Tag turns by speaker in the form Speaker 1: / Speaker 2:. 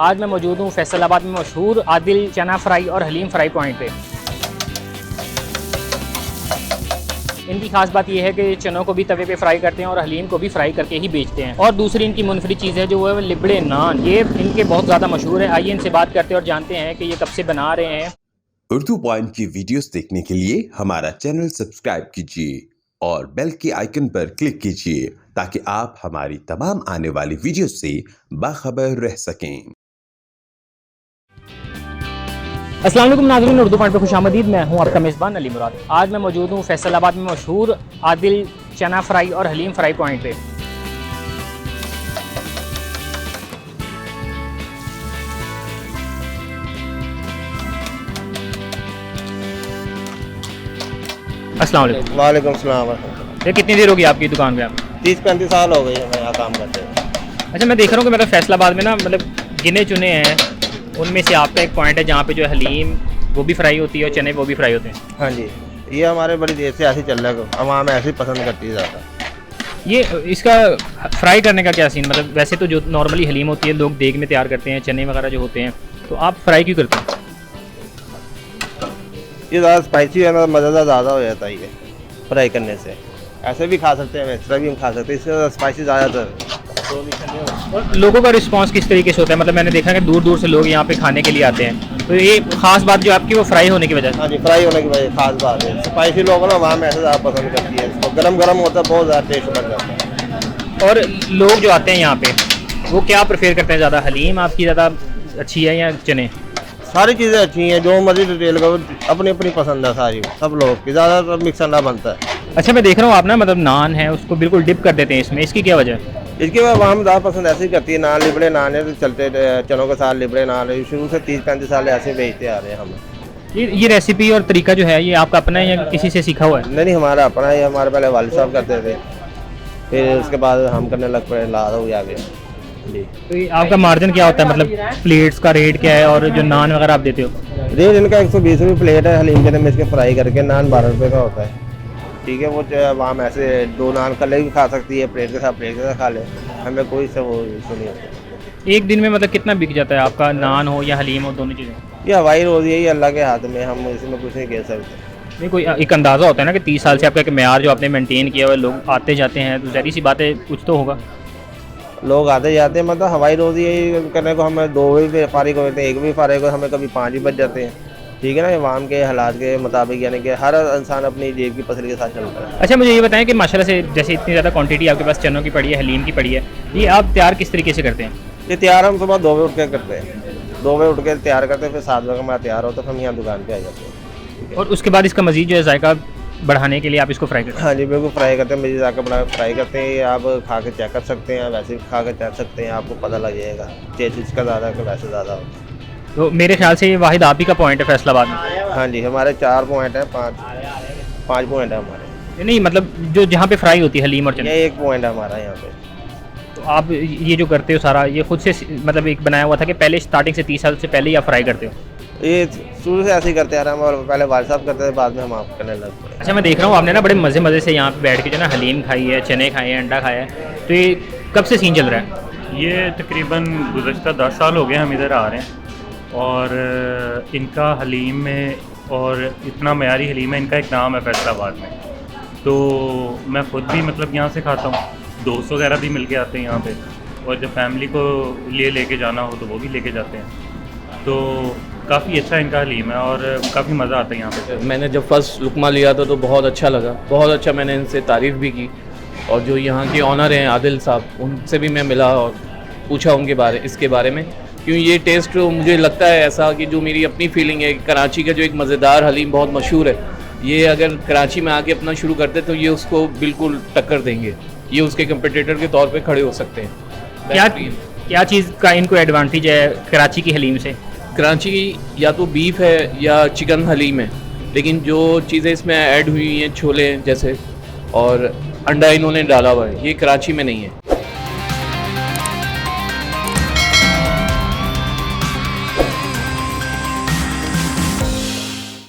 Speaker 1: आज मैं मौजूद हूँ फैसलाबाद में मशहूर आदिल चना फ्राई और हलीम फ्राई पॉइंट पे। इनकी खास बात यह है कि चनों को भी तवे पे फ्राई करते हैं और हलीम को भी फ्राई करके ही बेचते हैं। और दूसरी इनकी मुनफरदी चीज़ है जो वो है लिबड़े नान। ये इनके बहुत ज़्यादा मशहूर है। आइए इनसे बात करते हैं और जानते हैं कि ये कब से बना रहे हैं।
Speaker 2: उर्दू पॉइंट की वीडियोस देखने के लिए हमारा चैनल सब्सक्राइब कीजिए और बेल के आइकन पर क्लिक कीजिए ताकि आप हमारी तमाम आने वाली वीडियोस से बाखबर रह सकें।
Speaker 1: अस्सलाम वालेकुम नाज़रीन, उर्दू पॉइंट पर खुशामदीद। मैं हूं आपका मेज़बान अली मुराद। आज मैं मौजूद हूं फैसलाबाद में मशहूर आदिल चना फ्राई और हलीम फ्राई पॉइंट पे। अस्सलाम वालेकुम।
Speaker 3: वालेकुम सलाम।
Speaker 1: ये कितनी देर होगी आपकी दुकान पे? आप
Speaker 3: 30-35 साल हो गई हमें यहाँ काम करते हैं।
Speaker 1: अच्छा, मैं देख रहा हूँ कि मतलब फैसलाबाद में ना मतलब गिने चुने हैं, उनमें से आपका एक पॉइंट है जहाँ पे जो है हलीम वो भी फ्राई होती है और चने वो भी फ्राई होते हैं।
Speaker 3: हाँ जी, ये हमारे बड़ी देर से ऐसे चल रहा है, अवाम ऐसे ही पसंद करती है ज़्यादा।
Speaker 1: ये इसका फ्राई करने का क्या सीन, मतलब वैसे तो जो नॉर्मली हलीम होती है लोग देग में तैयार करते हैं, चने वगैरह जो होते हैं, तो आप फ्राई क्यों करते हैं?
Speaker 3: ये ज़्यादा स्पाइसी है ना, मज़ेदार ज़्यादा हो जाता है ये फ्राई करने से। ऐसे भी खा सकते हैं, एक्स्ट्रा भी हम खा सकते हैं, इससे स्पाइसी ज़्यादातर।
Speaker 1: और लोगों का रिस्पांस किस तरीके से होता है? मतलब मैंने देखा कि दूर दूर से लोग यहाँ पे खाने के लिए आते हैं, तो ये खास बात जो आपकी वो फ्राई होने की वजह से।
Speaker 3: हाँ जी, फ्राई होने की वजह खास बात है। स्पाइसी लोग ना अवाम ऐसे ज़्यादा पसंद करती है, इसको गरम गरम होता है, बहुत ज़्यादा टेस्ट बन जाता है।
Speaker 1: और लोग जो आते हैं यहाँ पे वो क्या प्रेफर करते हैं ज़्यादा, हलीम आपकी ज़्यादा अच्छी है या चने?
Speaker 3: सारी चीज़ें अच्छी हैं, जो मर्जी डिटेल का अपनी अपनी पसंद है सारी, सब लोग की ज़्यादातर मिक्स अंडा बनता है।
Speaker 1: अच्छा, मैं देख रहा हूँ आप ना मतलब नान है उसको बिल्कुल डिप कर देते हैं इसमें, इसकी क्या वजह है?
Speaker 3: इसके बाद हम ज़्यादा पसंद ऐसे ही करती है, नान लिबड़े नान है तो चलते चनों के साथ लिबड़े नान है, शुरू से 30-35 साल ऐसे बेचते आ रहे हैं हम।
Speaker 1: ये रेसिपी और तरीका जो है ये आपका अपना है या किसी से सीखा हुआ है?
Speaker 3: नहीं, हमारा अपना है, हमारे पहले वालिद साहब करते थे, फिर उसके बाद हम करने लग पड़े, लाद हो गया जी।
Speaker 1: तो ये आपका मार्जिन क्या होता है, मतलब प्लेट्स का रेट क्या है और जो नान वगैरह आप देते हो?
Speaker 3: रेट इनका 120 रुपये प्लेट है, हलीम के में इसके फ्राई करके नान 12 रुपये का होता है। ठीक है, वो आम ऐसे 2 नान कले भी खा सकती है, प्लेट के साथ खा ले, हमें कोई से वो इशू नहीं होता।
Speaker 1: एक दिन में मतलब कितना बिक जाता है आपका, नान हो या हलीम हो, दोनों चीज़ें?
Speaker 3: ये हवाई रोज़ी है, ये अल्लाह के हाथ में, हम इसमें कुछ नहीं कह सकते।
Speaker 1: नहीं, कोई एक अंदाज़ा होता है ना कि 30 साल से आपका एक म्यार जो आपने मेंटेन किया हुआ है, लोग आते जाते हैं, तो ज़ाहिर सी बात है कुछ तो होगा।
Speaker 3: लोग आते जाते हैं, मतलब हवाई रोज़ी यही करने को हमें 2 भी फारिग होते हैं, 1 भी फारिग हो, हमें कभी 5 भी बच जाते हैं। ठीक है ना, अवाम के हालात के मुताबिक, यानी कि हर इंसान अपनी जेब की पसंद के साथ चलता है।
Speaker 1: अच्छा, मुझे ये बताएं कि माशाल्लाह से जैसे इतनी ज़्यादा क्वांटिटी आपके पास चनों की पड़ी है, हलीम की पड़ी है, ये आप तैयार किस तरीके से करते हैं?
Speaker 3: ये तैयार हम सुबह 2 बजे उठ के करते हैं, 2 बजे उठ के तैयार करते हैं, फिर 7 बजे हमारा तैयार होता है, फिर हम यहाँ दुकान पे आ जाते हैं।
Speaker 1: और उसके बाद इसका मज़ीद जो है जायका बढ़ाने के लिए आप इसको फ्राई करते हैं?
Speaker 3: हाँ जी, बिल्कुल फ्राई करते हैं, मज़ीद आकर बना फ्राई करते हैं। ये आप खा के चेक कर सकते हैं, वैसे भी खा के चेक सकते हैं, आपको पता लग जाएगा टेस्ट इसका ज़्यादा कि वैसे ज़्यादा होता है।
Speaker 1: तो मेरे ख्याल से ये वाहिद आप ही का पॉइंट है फैसलाबाद में।
Speaker 3: हाँ जी, हमारे 4 पॉइंट हैं, 5 पॉइंट है हमारे।
Speaker 1: नहीं, मतलब जो जहाँ पे फ्राई होती है हलीम और चने,
Speaker 3: ये 1 पॉइंट है हमारा यहाँ पे।
Speaker 1: तो आप ये जो करते हो सारा ये खुद से मतलब एक बनाया हुआ था कि पहले स्टार्टिंग से 30 साल से पहले ही आप फ्राई करते हो?
Speaker 3: ये शुरू से ऐसे ही करते आ रहे हैं, और पहले वालिद साहब करते थे, बाद में हम आप करने लग पड़े।
Speaker 1: अच्छा, मैं देख रहा हूँ आपने ना बड़े मज़े से यहाँ पे बैठ के जो ना हलीम खाई है, चने खाए हैं, अंडा खाया है, तो ये कब से सीन चल रहा है?
Speaker 4: ये तकरीबन गुज़श्ता 10 साल हो गए हम इधर आ रहे हैं, और इनका हलीम में और इतना मयारी हलीम है, इनका एक नाम है फैसलाबाद में। तो मैं ख़ुद भी मतलब यहाँ से खाता हूँ, दोस्त वगैरह भी मिल के आते हैं यहाँ पे, और जब फैमिली को लेके जाना हो तो वो भी लेके जाते हैं। तो काफ़ी अच्छा इनका हलीम है और काफ़ी मज़ा आता है यहाँ पे।
Speaker 5: मैंने जब फर्स्ट लुकमा लिया था तो बहुत अच्छा लगा, बहुत अच्छा, मैंने इनसे तारीफ़ भी की, और जो यहाँ के ऑनर हैं आदिल साहब, उनसे भी मैं मिला और पूछा इसके बारे में, क्यों ये टेस्ट मुझे लगता है ऐसा कि जो मेरी अपनी फीलिंग है, कराची का जो एक मज़ेदार हलीम बहुत मशहूर है, ये अगर कराची में आके अपना शुरू करते तो ये उसको बिल्कुल टक्कर देंगे, ये उसके कंपटीटर के तौर पे खड़े हो सकते हैं।
Speaker 1: क्या चीज़ का इनको एडवांटेज है कराची की हलीम से?
Speaker 5: कराची या तो बीफ है या चिकन हलीम है, लेकिन जो चीज़ें इसमें ऐड हुई हैं, छोले जैसे और अंडा इन्होंने डाला हुआ है, ये कराची में नहीं है।